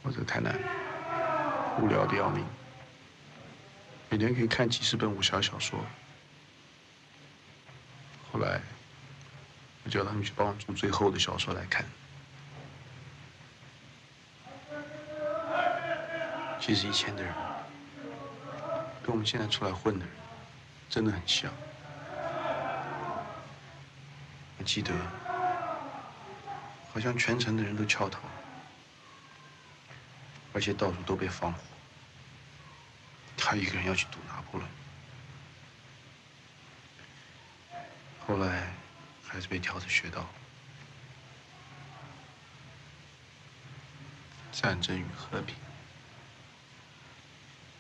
我这太难了，无聊的要命。每天可以看几十本武侠小说。后来，我叫他们去帮我租最厚的小说来看。其实以前的人，跟我们现在出来混的人，真的很像。我记得，好像全城的人都翘头，而且到处都被放火。他一个人要去堵拿破仑，后来还是被挑着学到战争与和平。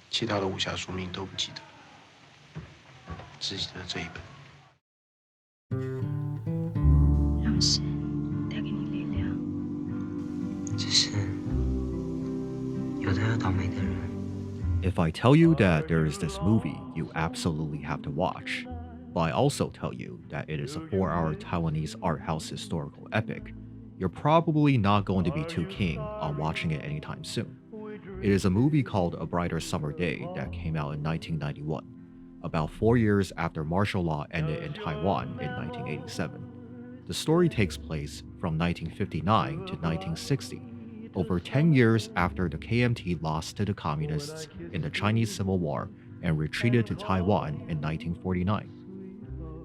其他的武侠书名都不记得，只记得这一本。让谁带给你力量？只是有的有倒霉的人。If I tell you that there is this movie you absolutely have to watch, but I also tell you that it is a 4-hour Taiwanese art house historical epic, you're probably not going to be too keen on watching it anytime soon. It is a movie called A Brighter Summer Day that came out in 1991, about 4 years after martial law ended in Taiwan in 1987. The story takes place from 1959 to 1960, over 10 years after the KMT lost to the communists in the Chinese Civil War and retreated to Taiwan in 1949.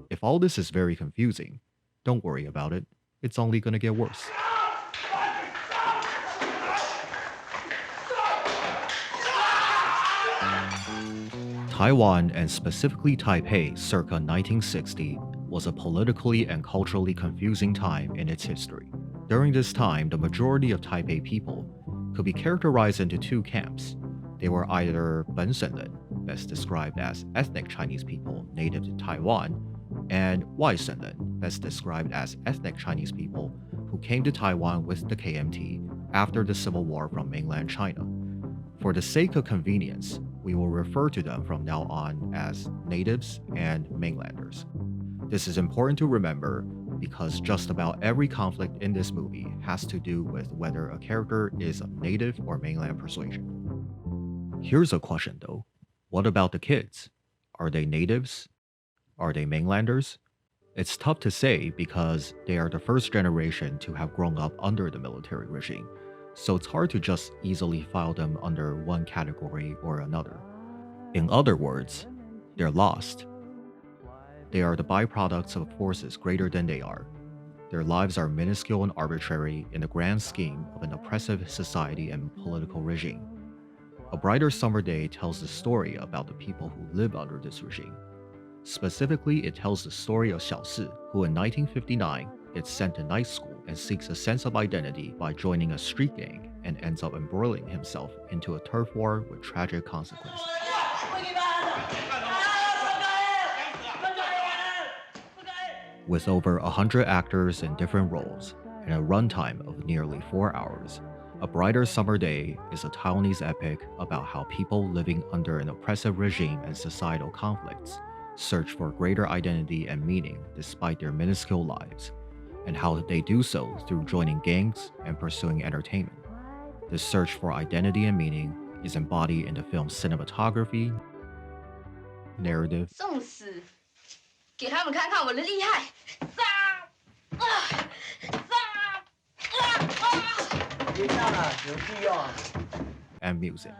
If all this is very confusing, don't worry about it. It's only going to get worse. Taiwan, and specifically Taipei circa 1960, was a politically and culturally confusing time in its history. During this time, the majority of Taipei people could be categorized into two camps. They were either Bensenren, best described as ethnic Chinese people native to Taiwan, and Waisenren, best described as ethnic Chinese people who came to Taiwan with the KMT after the Civil War from mainland China. For the sake of convenience, we will refer to them from now on as natives and mainlanders. This is important to remember because just about every conflict in this movie has to do with whether a character is of native or mainland persuasion. Here's a question though. What about the kids? Are they natives? Are they mainlanders? It's tough to say because they are the first generation to have grown up under the military regime, so it's hard to just easily file them under one category or another. In other words, they're lost. They are the byproducts of forces greater than they are. Their lives are minuscule and arbitrary in the grand scheme of an oppressive society and political regime. A Brighter Summer Day tells the story about the people who live under this regime. Specifically, it tells the story of Xiao Si, who in 1959 gets sent to night school and seeks a sense of identity by joining a street gang and ends up embroiling himself into a turf war with tragic consequences. With over 100 actors in different roles and a runtime of nearly 4 hours, A Brighter Summer Day is a Taiwanese epic about how people living under an oppressive regime and societal conflicts search for greater identity and meaning despite their minuscule lives, and how they do so through joining gangs and pursuing entertainment. This search for identity and meaning is embodied in the film's cinematography, narrative, 送死，给他们看看我的厉害！别这样了，有必要啊。 and music.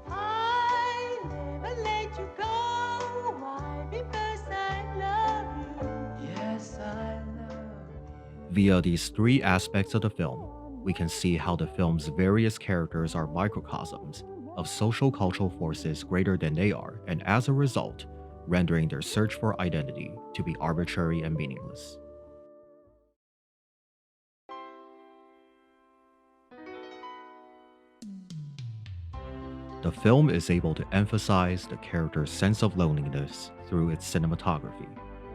I never let you go. Why? Because I love you. Yes, I love you. Via these three aspects of the film, we can see how the film's various characters are microcosms of social cultural forces greater than they are, and as a result, rendering their search for identity to be arbitrary and meaningless. The film is able to emphasize the character's sense of loneliness through its cinematography.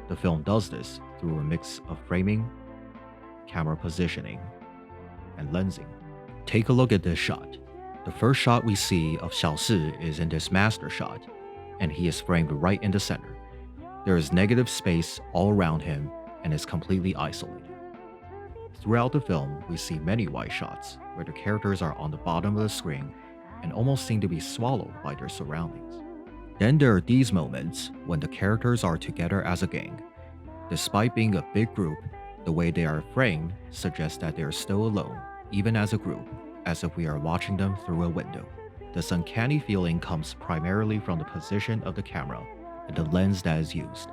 The film does this through a mix of framing, camera positioning, and lensing. Take a look at this shot. The first shot we see of Xiao Si is in this master shot, and he is framed right in the center. There is negative space all around him and is completely isolated. Throughout the film, we see many wide shots where the characters are on the bottom of the screen and almost seem to be swallowed by their surroundings. Then there are these moments when the characters are together as a gang. Despite being a big group, the way they are framed suggests that they are still alone, even as a group, as if we are watching them through a window. This uncanny feeling comes primarily from the position of the camera and the lens that is used.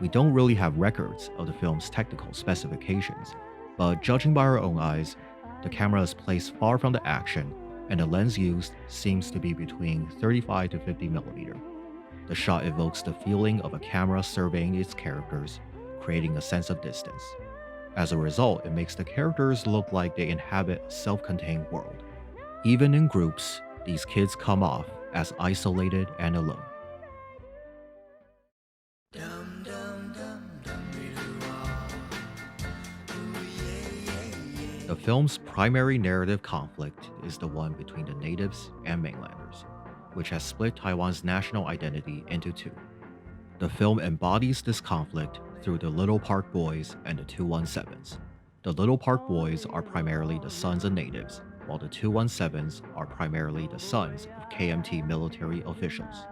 We don't really have records of the film's technical specifications, but judging by our own eyes, the camera is placed far from the action and the lens used seems to be between 35 to 50mm. The shot evokes the feeling of a camera surveying its characters, creating a sense of distance. As a result, it makes the characters look like they inhabit a self-contained world. Even in groups, these kids come off as isolated and alone. The film's primary narrative conflict is the one between the natives and mainlanders, which has split Taiwan's national identity into two. The film embodies this conflict through the Little Park Boys and the 217s. The Little Park Boys are primarily the sons of natives, while the 217s are primarily the sons of KMT military officials.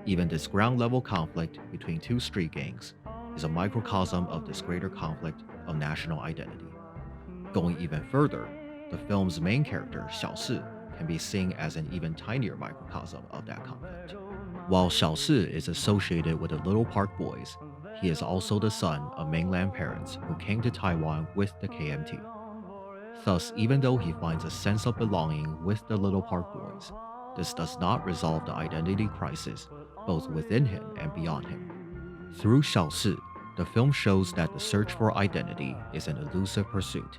Even this ground-level conflict between two street gangs is a microcosm of this greater conflict of national identity. Going even further, the film's main character, Xiao Si, can be seen as an even tinier microcosm of that conflict. While Xiao Si is associated with the Little Park Boys, he is also the son of mainland parents who came to Taiwan with the KMT. Thus, even though he finds a sense of belonging with the Little Park Boys, this does not resolve the identity crisis both within him and beyond him. Through Xiao Si, the film shows that the search for identity is an elusive pursuit.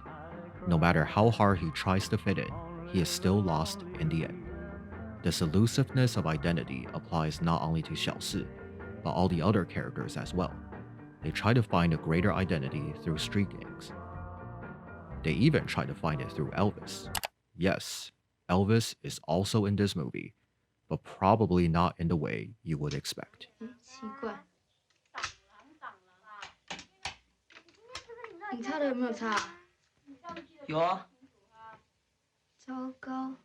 No matter how hard he tries to fit in, he is still lost in the end. This elusiveness of identity applies not only to Xiao Si, but all the other characters as well. They try to find a greater identity through street gangs. They even try to find it through Elvis. Yes, Elvis is also in this movie, but probably not in the way you would expect. 奇怪，你擦的有没有擦？有啊，糟糕，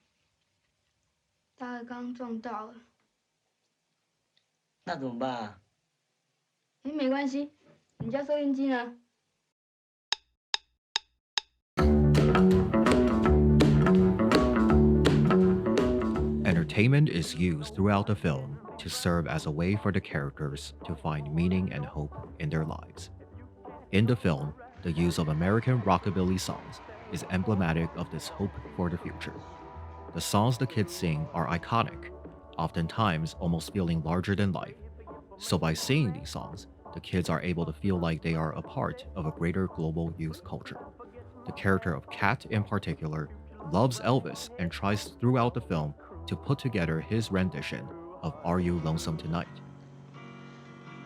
大概刚撞到了。那怎么办啊？哎，没关系，你家收音机呢？ Entertainment is used throughout the film to serve as a way for the characters to find meaning and hope in their lives. In the film, the use of American rockabilly songs is emblematic of this hope for the future. The songs the kids sing are iconic, oftentimes almost feeling larger than life. So by singing these songs, the kids are able to feel like they are a part of a greater global youth culture. The character of Kat in particular loves Elvis and tries throughout the film to put together his rendition of Are You Lonesome Tonight?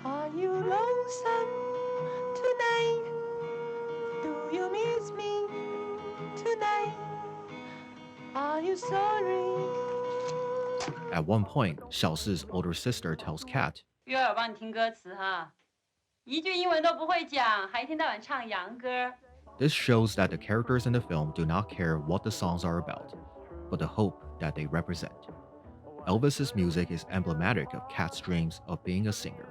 Are you lonesome tonight? Do you miss me tonight? Are you sorry? At one point, Xiao Si's older sister tells Kat, 约尔帮你听歌词哈，一句英文都不会讲，还一天到晚唱洋歌。 this shows that the characters in the film do not care what the songs are about, but the hope that they represent. Elvis's music is emblematic of Kat's dreams of being a singer.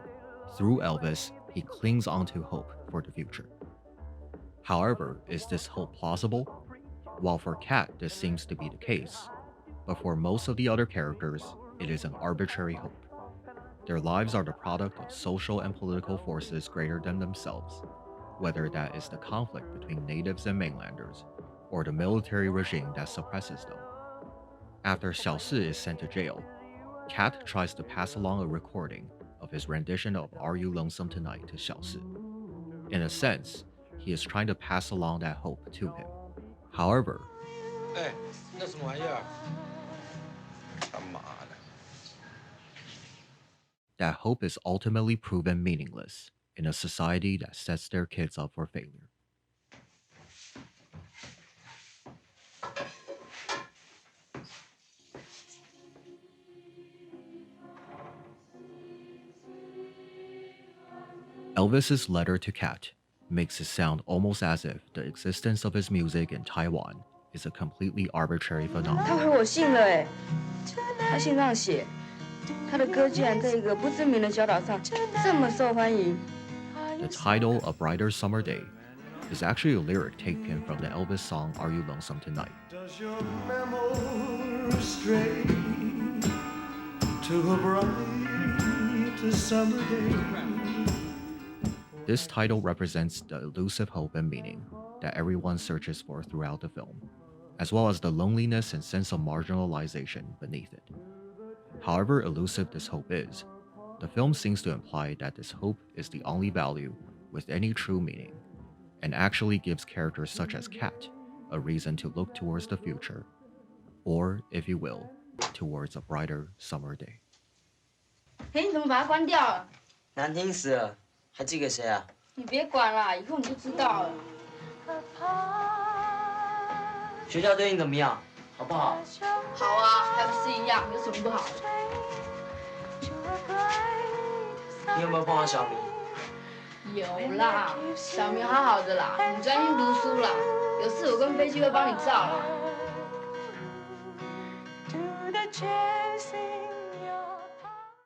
Through Elvis, he clings onto hope for the future. However, is this hope plausible? While for Kat, this seems to be the case, but for most of the other characters, it is an arbitrary hope. Their lives are the product of social and political forces greater than themselves, whether that is the conflict between natives and mainlanders, or the military regime that suppresses them. After Xiao Si is sent to jail, Kat tries to pass along a recording of his rendition of Are You Lonesome Tonight to Xiao Si. In a sense, he is trying to pass along that hope to him. However, 哎，那什么玩意儿？他妈的！ that hope is ultimately proven meaningless in a society that sets their kids up for failure. Elvis's letter to Kat makes it sound almost as if the existence of his music in Taiwan is a completely arbitrary 他 phenomenon. 回我信了哎，他信上写，他的歌竟然在一个不知名的小岛上这么受欢迎。 The title, A Brighter Summer Day, is actually a lyric taken from the Elvis song Are You Lonesome Tonight? Does your memory stray to a bright summer day? This title represents the elusive hope and meaning that everyone searches for throughout the film, as well as the loneliness and sense of marginalization beneath it. However elusive this hope is, the film seems to imply that this hope is the only value with any true meaning, and actually gives characters such as Kat a reason to look towards the future, or, if you will, towards a brighter summer day. 哎，你怎么把它关掉了？难听死了，还寄给谁啊？你别管了，以后你就知道了。学校对你怎么样？好不好？好啊，还不是一样，有什么不好的？你有没有碰到小明？有啦，小明好好的啦，你专心读书啦。有事我跟飞机会帮你照啦。 To the chasing